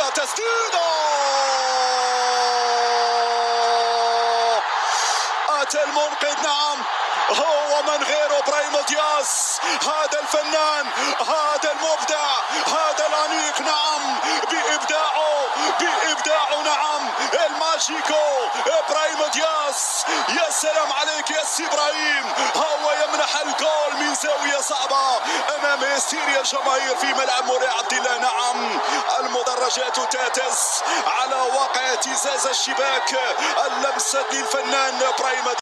تسديده أتى المنقذ. نعم، هو من غيره إبراهيم دياز، هذا الفنان، هذا المبدع، هذا الأنيق. نعم، بإبداعه نعم، الماجيكو إبراهيم دياز. يا سلام عليك يا سي إبراهيم، هو يمنح الجول من زاوية صعبة أمام هستيريا الجماهير في ملعب مولاي عبد الله. نعم، المدرجات تهتز على واقع اهتزاز الشباك، اللمسة للفنان إبراهيم